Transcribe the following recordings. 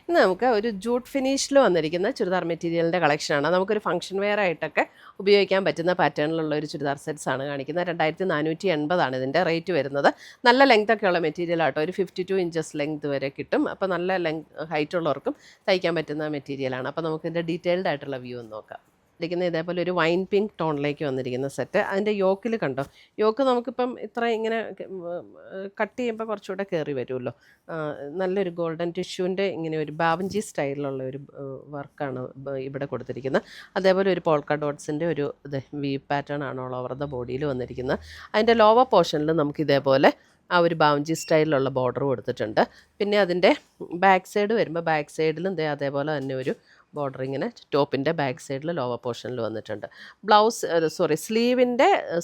ഇന്ന് നമുക്ക് ഒരു ജൂട്ട് ഫിനിഷിൽ വന്നിരിക്കുന്ന ചുരിദാർ മെറ്റീരിയലിൻ്റെ കളക്ഷനാണ്. നമുക്കൊരു ഫംഗ്ഷൻ വെയർ ആയിട്ടൊക്കെ ഉപയോഗിക്കാൻ പറ്റുന്ന പാറ്റേണിലുള്ള ഒരു ചുരിദാർ സെറ്റ്സ് ആണ് കാണിക്കുന്നത്. 2480 ഇതിൻ്റെ റേറ്റ് വരുന്നത്. നല്ല ലെങ്ത് ഒക്കെയുള്ള മെറ്റീരിയൽ ആട്ടോ, ഒരു 52 ഇഞ്ചസ് ലെങ്ത് വരെ കിട്ടും. അപ്പോൾ നല്ല ഹൈറ്റ് ഉള്ളവർക്കും തയ്ക്കാൻ പറ്റുന്ന മെറ്റീരിയലാണ്. അപ്പോൾ നമുക്കിതിൻ്റെ ഡീറ്റെയിൽഡ് ആയിട്ടുള്ള വ്യൂ ഒന്ന് നോക്കാം. ഇതേപോലെ ഒരു വൈൻ പിങ്ക് ടോണിലേക്ക് വന്നിരിക്കുന്ന സെറ്റ്. അതിൻ്റെ യോക്കിൽ കണ്ടോ, യോക്ക് നമുക്കിപ്പം ഇത്ര ഇങ്ങനെ കട്ട് ചെയ്യുമ്പോൾ കുറച്ചുകൂടെ കയറി വരുമല്ലോ. നല്ലൊരു ഗോൾഡൻ ടിഷ്യൂവിൻ്റെ ഇങ്ങനെ ഒരു ബാവഞ്ചി സ്റ്റൈലിലുള്ള ഒരു വർക്കാണ് ഇവിടെ കൊടുത്തിരിക്കുന്നത്. അതേപോലെ ഒരു പോൾക്ക ഡോട്ട്സിൻ്റെ ഒരു വി പാറ്റേൺ ആണ് ഓൾ ഓവർ ദ ബോഡിയിൽ വന്നിരിക്കുന്നത്. അതിൻ്റെ ലോവർ പോർഷനിൽ നമുക്ക് ഇതേപോലെ ആ ഒരു ബാവഞ്ചി സ്റ്റൈലിലുള്ള ബോർഡർ കൊടുത്തിട്ടുണ്ട്. പിന്നെ അതിൻ്റെ ബാക്ക് സൈഡ് വരുമ്പോൾ ബാക്ക് സൈഡിലും അതേപോലെ തന്നെ ഒരു ബോർഡർ ഇങ്ങനെ ടോപ്പിൻ്റെ ബാക്ക് സൈഡിൽ ലോവർ പോർഷനിൽ വന്നിട്ടുണ്ട്.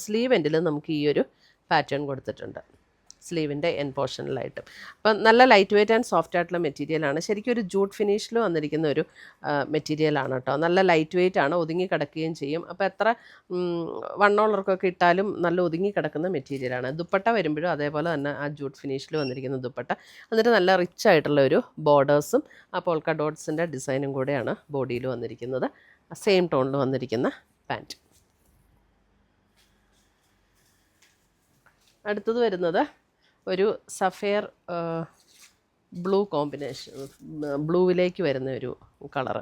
സ്ലീവ് എൻഡിൽ നമുക്ക് ഈ ഒരു പാറ്റേൺ കൊടുത്തിട്ടുണ്ട്, സ്ലീവിൻ്റെ എൻ പോർഷനിലായിട്ടും. അപ്പം നല്ല ലൈറ്റ് വെയ്റ്റ് ആൻഡ് സോഫ്റ്റ് ആയിട്ടുള്ള മെറ്റീരിയലാണ്. ശരിക്കും ഒരു ജൂട്ട് ഫിനിഷിൽ വന്നിരിക്കുന്ന ഒരു മെറ്റീരിയലാണ് കേട്ടോ. നല്ല ലൈറ്റ് വെയ്റ്റ് ആണ്, ഒതുങ്ങി കിടക്കുകയും ചെയ്യും. അപ്പോൾ എത്ര വണ്ണമുള്ളവർക്കൊക്കെ ഇട്ടാലും നല്ല ഒതുങ്ങി കിടക്കുന്ന മെറ്റീരിയലാണ്. ദുപ്പട്ട വരുമ്പോഴും അതേപോലെ തന്നെ ആ ജൂട്ട് ഫിനിഷിൽ വന്നിരിക്കുന്ന ദുപ്പട്ട, എന്നിട്ട് നല്ല റിച്ച് ആയിട്ടുള്ള ഒരു ബോർഡേഴ്സും ആ പോൾക്ക ഡോട്ട്സിൻ്റെ ഡിസൈനും കൂടെയാണ് ബോഡിയിൽ വന്നിരിക്കുന്നത്. സെയിം ടോണിൽ വന്നിരിക്കുന്ന പാൻറ്റ്. അടുത്തത് വരുന്നത് ഒരു സഫയർ ബ്ലൂ കോമ്പിനേഷൻ, ബ്ലൂവിലേക്ക് വരുന്ന ഒരു കളറ്.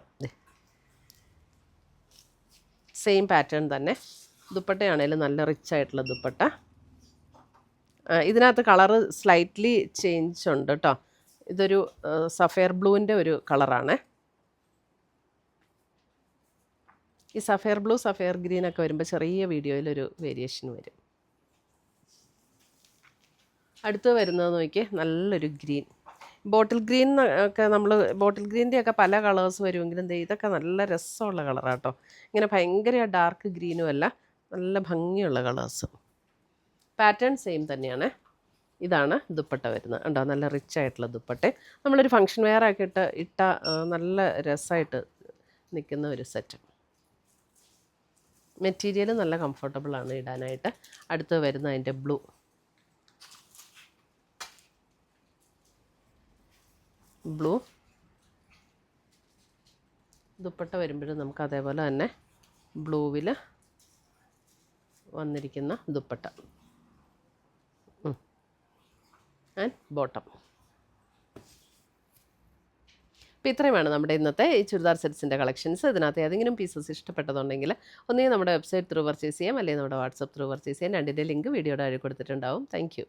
സെയിം പാറ്റേൺ തന്നെ. ദുപ്പട്ടയാണേലും നല്ല റിച്ച് ആയിട്ടുള്ള ദുപ്പട്ട. ഇതിനകത്ത് കളറ് സ്ലൈറ്റ്ലി ചേഞ്ച് ഉണ്ട് കേട്ടോ. ഇതൊരു സഫയർ ബ്ലൂവിൻ്റെ ഒരു കളറാണ്. ഈ സഫയർ ബ്ലൂ സഫയർ ഗ്രീനൊക്കെ വരുമ്പോൾ ചെറിയ വീഡിയോയിലൊരു വേരിയേഷൻ വരും. അടുത്ത് വരുന്നത് നോക്കി, നല്ലൊരു ഗ്രീൻ, ബോട്ടിൽ ഗ്രീൻ ഒക്കെ നമ്മൾ ബോട്ടിൽ ഗ്രീൻ്റെയൊക്കെ പല കളേഴ്സ് വരുമെങ്കിലും ഇതൊക്കെ നല്ല രസമുള്ള കളറാട്ടോ. ഇങ്ങനെ ഭയങ്കര ഡാർക്ക് ഗ്രീനും അല്ല, നല്ല ഭംഗിയുള്ള കളേഴ്സ്. പാറ്റേൺ സെയിം തന്നെയാണ്. ഇതാണ് ദുപ്പട്ട വരുന്നത്. ഉണ്ടോ, നല്ല റിച്ച് ആയിട്ടുള്ള ദുപ്പട്ട. നമ്മളൊരു ഫംഗ്ഷൻ വെയർ ആക്കി ഇട്ട നല്ല രസമായിട്ട് നിൽക്കുന്ന ഒരു സെറ്റ്. മെറ്റീരിയൽ നല്ല കംഫർട്ടബിളാണ് ഇടാനായിട്ട്. അടുത്ത് വരുന്ന അതിൻ്റെ ബ്ലൂ ദുപ്പട്ട വരുമ്പോഴും നമുക്ക് അതേപോലെ തന്നെ ബ്ലൂവിൽ വന്നിരിക്കുന്ന ദുപ്പട്ട ആൻഡ് ബോട്ടം. അപ്പോൾ ഇത്രയുമാണ് നമ്മുടെ ഇന്നത്തെ ഈ ചുരിദാർ സെറ്റ്സിൻ്റെ കളക്ഷൻസ്. ഇതിനകത്ത് ഏതെങ്കിലും പീസസ് ഇഷ്ടപ്പെട്ടതുണ്ടെങ്കിൽ ഒന്നുകിൽ നമ്മുടെ വെബ്സൈറ്റ് ത്രൂ പർച്ചേസ് ചെയ്യാം, അല്ലെങ്കിൽ നമ്മുടെ വാട്സപ്പ് ത്രൂ പർച്ചേസ് ചെയ്യാം. രണ്ടിൻ്റെ ലിങ്ക് വീഡിയോയുടെ താഴെ കൊടുത്തിട്ടുണ്ടാവും. Thank U.